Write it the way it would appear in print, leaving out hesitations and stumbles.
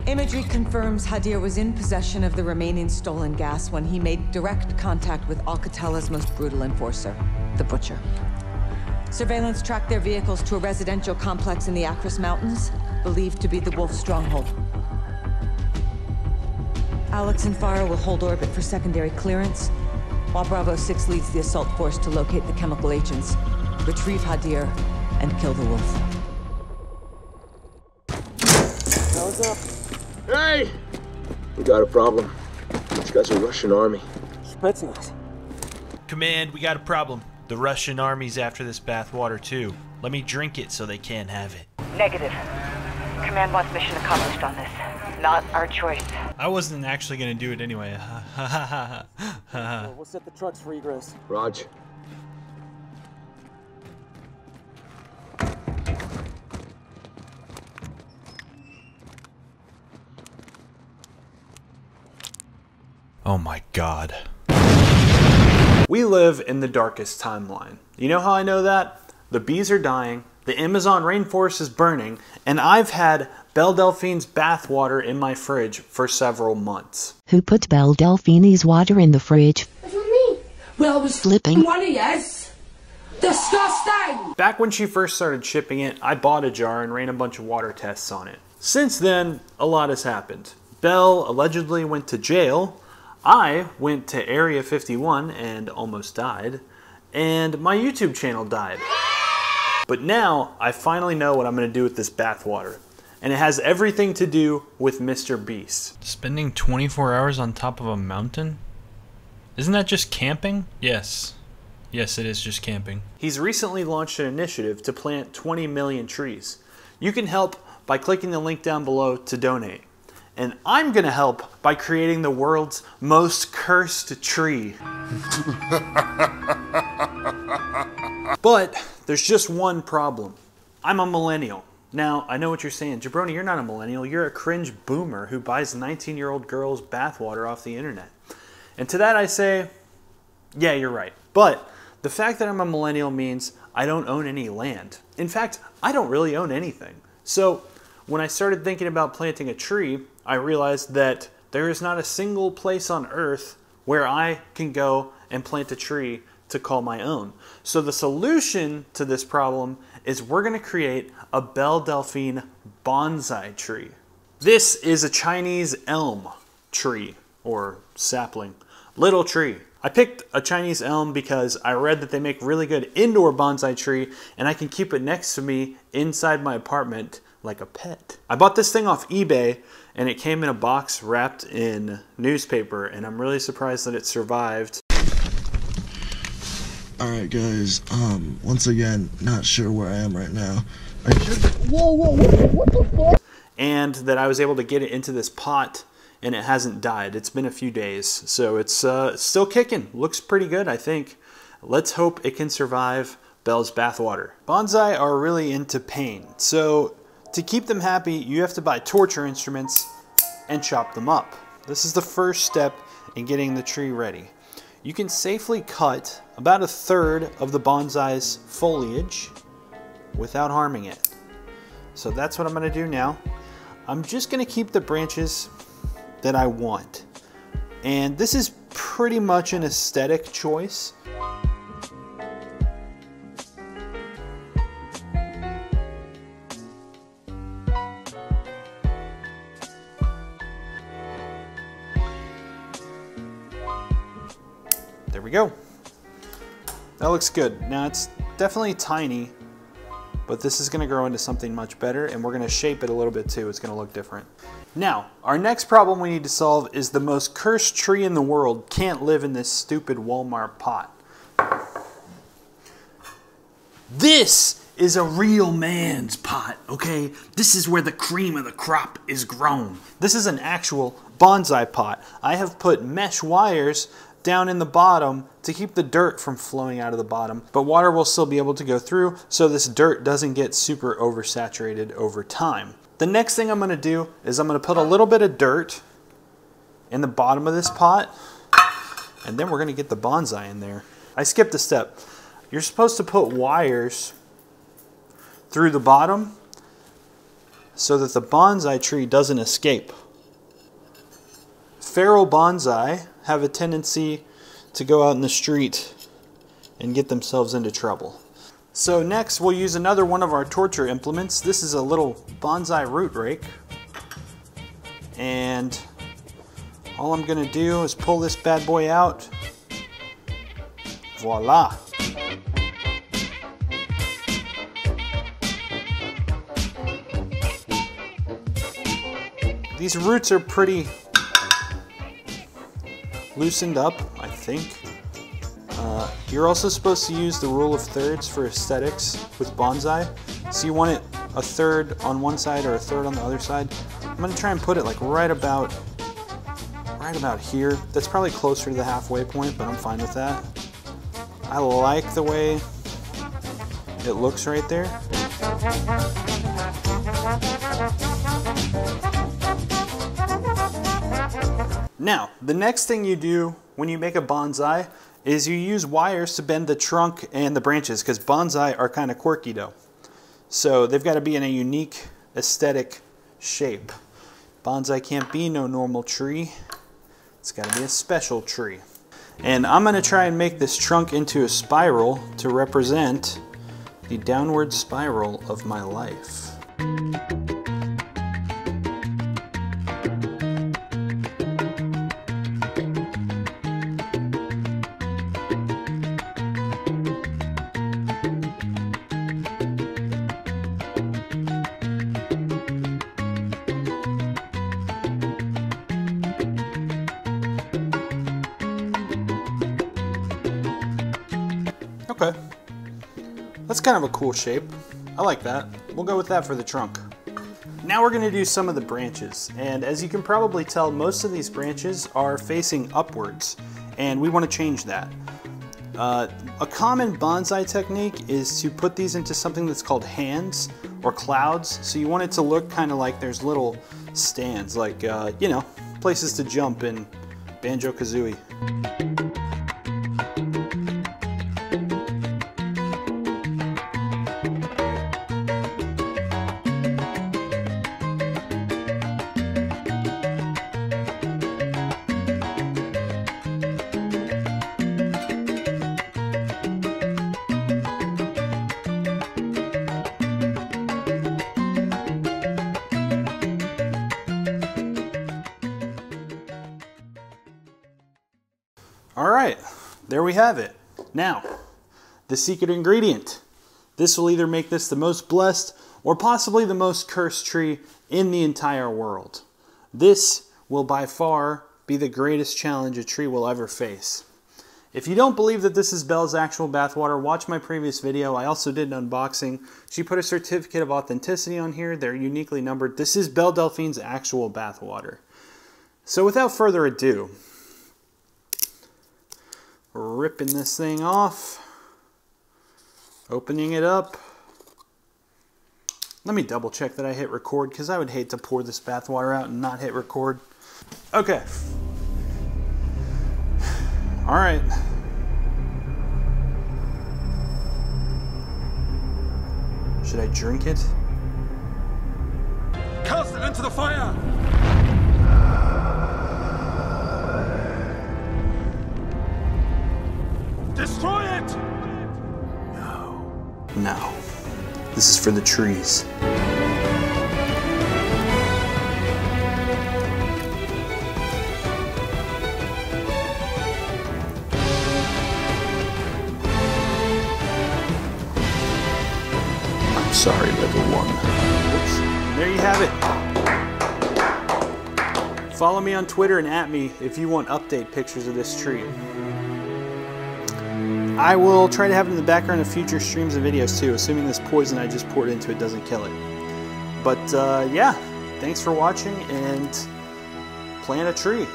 Imagery confirms Hadir was in possession of the remaining stolen gas when he made direct contact with Alcatala's most brutal enforcer, the Butcher. Surveillance tracked their vehicles to a residential complex in the Acros Mountains, believed to be the Wolf stronghold. Alex and Farah will hold orbit for secondary clearance, while Bravo 6 leads the assault force to locate the chemical agents, retrieve Hadir, and kill the Wolf. What's up? Hey! We got a problem. These guys are Russian army. Spetsnaz. Command, we got a problem. The Russian army's after this bathwater too. Let me drink it so they can't have it. Negative. Command wants mission accomplished on this. Not our choice. I wasn't actually gonna do it anyway. We'll set the trucks for egress. Raj. Oh my god. We live in the darkest timeline. You know how I know that? The bees are dying, the Amazon rainforest is burning, and I've had Belle Delphine's bathwater in my fridge for several months. Who put Belle Delphine's water in the fridge? It was me. Well, I was Flipping. one of yes. Disgusting! Back when she first started shipping it, I bought a jar and ran a bunch of water tests on it. Since then, a lot has happened. Belle allegedly went to jail. I went to Area 51 and almost died, and my YouTube channel died. But now, I finally know what I'm going to do with this bathwater, and it has everything to do with Mr. Beast. Spending 24 hours on top of a mountain? Isn't that just camping? Yes. Yes, it is just camping. He's recently launched an initiative to plant 20 million trees. You can help by clicking the link down below to donate. And I'm gonna help by creating the world's most cursed tree. But there's just one problem. I'm a millennial. Now, I know what you're saying. Jabroni, you're not a millennial. You're a cringe boomer who buys 19-year-old girls' bathwater off the internet. And to that I say, yeah, you're right. But the fact that I'm a millennial means I don't own any land. In fact, I don't really own anything. So when I started thinking about planting a tree, I realized that there is not a single place on earth where I can go and plant a tree to call my own. So the solution to this problem is we're going to create a Belle Delphine bonsai tree. This is a Chinese elm tree or sapling, little tree. I picked a Chinese elm because I read that they make really good indoor bonsai tree and I can keep it next to me inside my apartment like a pet. I bought this thing off eBay and it came in a box wrapped in newspaper, and I'm really surprised that it survived. Alright guys, once again, not sure where I am right now. Whoa, what the fuck? And that I was able to get it into this pot and it hasn't died. It's been a few days, so it's still kicking. Looks pretty good, I think. Let's hope it can survive Belle's bathwater. Bonsai are really into pain, so to keep them happy, you have to buy torture instruments and chop them up. This is the first step in getting the tree ready. You can safely cut about 1/3 of the bonsai's foliage without harming it. So that's what I'm going to do now. I'm just going to keep the branches that I want. And this is pretty much an aesthetic choice. There we go. That looks good. Now it's definitely tiny, but this is going to grow into something much better, and we're going to shape it a little bit too. It's going to look different. Now, our next problem we need to solve is the most cursed tree in the world can't live in this stupid Walmart pot. This is a real man's pot, okay? This is where the cream of the crop is grown. This is an actual bonsai pot. I have put mesh wires down in the bottom to keep the dirt from flowing out of the bottom, but water will still be able to go through so this dirt doesn't get super oversaturated over time. The next thing I'm going to do is I'm going to put a little bit of dirt in the bottom of this pot, and then we're going to get the bonsai in there. I skipped a step. You're supposed to put wires through the bottom so that the bonsai tree doesn't escape. Feral bonsai have a tendency to go out in the street and get themselves into trouble. So next we'll use another one of our torture implements. This is a little bonsai root rake. And all I'm gonna do is pull this bad boy out. Voila. These roots are pretty loosened up, I think. You're also supposed to use the rule of thirds for aesthetics with bonsai. So you want it a third on one side or a third on the other side. I'm gonna try and put it like right about here. That's probably closer to the halfway point, but I'm fine with that. I like the way it looks right there. Now, the next thing you do when you make a bonsai is you use wires to bend the trunk and the branches, because bonsai are kind of quirky though. So they've got to be in a unique aesthetic shape. Bonsai can't be no normal tree. It's got to be a special tree. And I'm going to try and make this trunk into a spiral to represent the downward spiral of my life. Okay, that's kind of a cool shape. I like that. We'll go with that for the trunk. Now we're going to do some of the branches, and as you can probably tell, most of these branches are facing upwards, and we want to change that. A common bonsai technique is to put these into something that's called hands or clouds. So you want it to look kind of like there's little stands, like you know, places to jump in Banjo-Kazooie. All right, there we have it. Now, the secret ingredient. This will either make this the most blessed or possibly the most cursed tree in the entire world. This will by far be the greatest challenge a tree will ever face. If you don't believe that this is Belle's actual bathwater, watch my previous video. I also did an unboxing. She put a certificate of authenticity on here. They're uniquely numbered. This is Belle Delphine's actual bathwater. So without further ado, ripping this thing off, opening it up. Let me double check that I hit record, because I would hate to pour this bathwater out and not hit record. Okay. All right. Should I drink it? Cast it into the fire! Destroy it! No. No. This is for the trees. I'm sorry, level 1. Oops. There you have it. Follow me on Twitter and @ me if you want update pictures of this tree. I will try to have it in the background of future streams and videos too, assuming this poison I just poured into it doesn't kill it. But yeah, thanks for watching, and plant a tree.